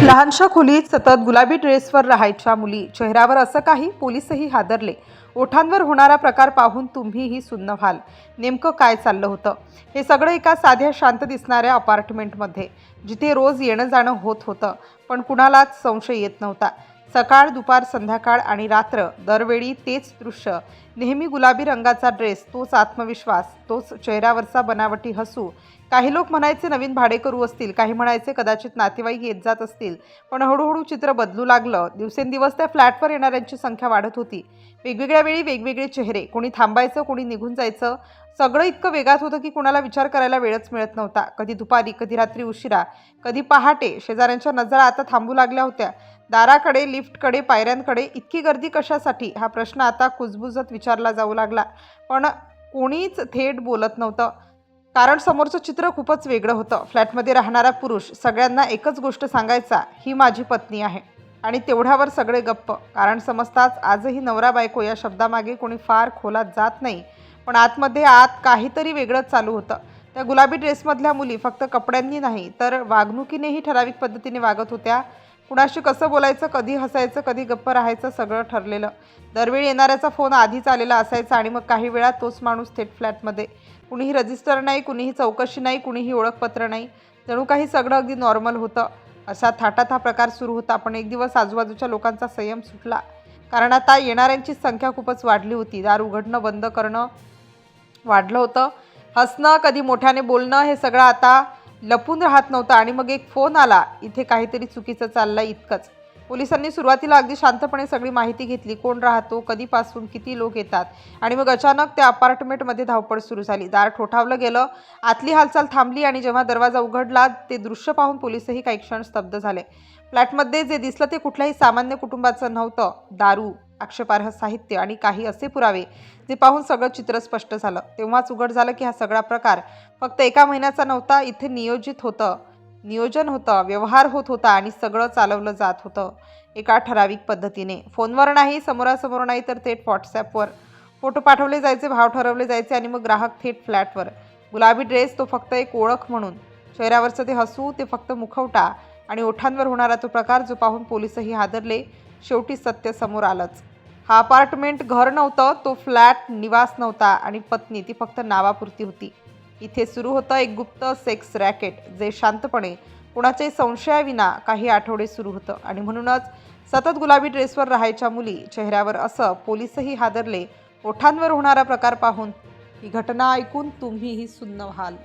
लहानशा खोलीत सतत गुलाबी ड्रेसवर राहायच्या मुली, चेहऱ्यावर असं काही, पोलीसही हादरले. ओठांवर होणारा प्रकार पाहून तुम्हीही सुन्न व्हाल. नेमकं काय चाललं होतं? हे सगळं एका साध्या शांत दिसणाऱ्या अपार्टमेंटमध्ये, जिथे रोज येणं जाणं होत होतं, पण कुणालाच संशय येत नव्हता. सकाळ, दुपार, संध्याकाळ आणि रात्र, दरवेळी तेच दृश्य. नेहमी गुलाबी रंगाचा ड्रेस, तोच आत्मविश्वास, तोच चेहऱ्यावरचा बनावटी हसू. काही लोक म्हणायचे नवीन भाडेकरू असतील, काही म्हणायचे कदाचित नातेवाईक येत जात असतील. पण हळूहळू चित्र बदलू लागलं. दिवसेंदिवस त्या फ्लॅटवर येणाऱ्यांची संख्या वाढत होती. वेगवेगळ्या वेळी वेगवेगळे चेहरे, कोणी थांबायचं, कोणी निघून जायचं. सगळं इतकं वेगात होतं की कुणाला विचार करायला वेळच मिळत नव्हता. कधी दुपारी, कधी रात्री उशिरा, कधी पहाटे. शेजाऱ्यांच्या नजरा आता थांबू लागल्या होत्या. दाराकडे, लिफ्टकडे, पायऱ्यांकडे. इतकी गर्दी कशासाठी, हा प्रश्न आता कुजबुजत विचारला जाऊ लागला. पण कोणीच थेट बोलत नव्हतं, कारण समोरचं चित्र खूपच वेगळं होतं. फ्लॅटमध्ये राहणारा पुरुष सगळ्यांना एकच गोष्ट सांगायचा, ही माझी पत्नी आहे. आणि तेवढ्यावर सगळे गप्प, कारण समजताच आजही नवरा बायको या शब्दामागे कोणी फार खोलात जात नाही. पण आतमध्ये काहीतरी वेगळंच चालू होतं. त्या गुलाबी ड्रेसमधल्या मुली फक्त कपड्यांनी नाही, तर वागणुकीनेही ठराविक पद्धतीने वागत होत्या. कुणाशी कसं बोलायचं, कधी हसायचं, कधी गप्प राहायचं, सगळं ठरलेलं. दरवेळी येणाऱ्याचा फोन आधीच आलेला असायचा आणि मग काही वेळा तोच माणूस थेट फ्लॅटमध्ये. कुणीही रजिस्टर नाही, कुणीही चौकशी नाही, कुणीही ओळखपत्र नाही. जणू काही सगळं अगदी नॉर्मल होतं. अशा थाटात हा प्रकार सुरू होता. पण एक दिवस आजूबाजूच्या लोकांचा संयम सुटला, कारण आता येणाऱ्यांची संख्या खूपच वाढली होती. दार उघडणं, बंद करणं वाढलं होतं. हसणं, कधी मोठ्याने बोलणं, हे सगळं आता लपून राहत नव्हतं. आणि मग एक फोन आला, इथे काहीतरी चुकीचं चाललंय, इतकंच. पोलिसांनी सुरुवातीला अगदी शांतपणे सगळी माहिती घेतली. कोण राहतो, कधीपासून, किती लोक येतात. आणि मग अचानक त्या अपार्टमेंटमध्ये धावपळ सुरू झाली. दार ठोठावलं गेलं, आतली हालचाल थांबली आणि जेव्हा दरवाजा उघडला, ते दृश्य पाहून पोलिसही काही क्षण स्तब्ध झाले. फ्लॅटमध्ये जे दिसलं ते कुठल्याही सामान्य कुटुंबाचं नव्हतं. दारू, आक्षेपार्ह साहित्य आणि काही असे पुरावे, जे पाहून सगळं चित्र स्पष्ट झालं. तेव्हाच उघड झालं की हा सगळा प्रकार फक्त एका महिन्याचा नव्हता. इथे नियोजन होतं, व्यवहार होत होता आणि सगळं चालवलं जात होतं एका ठराविक पद्धतीने. फोनवर नाही, समोरासमोर नाही, तर थेट व्हॉट्सॲपवर फोटो पाठवले जायचे, भाव ठरवले जायचे आणि मग ग्राहक थेट फ्लॅटवर. गुलाबी ड्रेस तो फक्त एक ओळख म्हणून, चेहऱ्यावरचं ते हसू ते फक्त मुखवटा, आणि ओठांवर होणारा तो प्रकार जो पाहून पोलिसही हादरले. शेवटी सत्य समोर आलंच. हा अपार्टमेंट घर नव्हतं, तो फ्लॅट निवास नव्हता आणि पत्नी ती फक्त नावापुरती होती. इथे सुरू होतं एक गुप्त सेक्स रॅकेट, जे शांतपणे, कुणाच्याही संशयाविना काही आठवडे सुरू होतं. आणि म्हणूनच सतत गुलाबी ड्रेसवर राहायच्या मुली, चेहऱ्यावर असं. पोलिसही हादरले. ओठांवर होणारा प्रकार पाहून. ही घटना ऐकून तुम्हीही सुन्न व्हाल.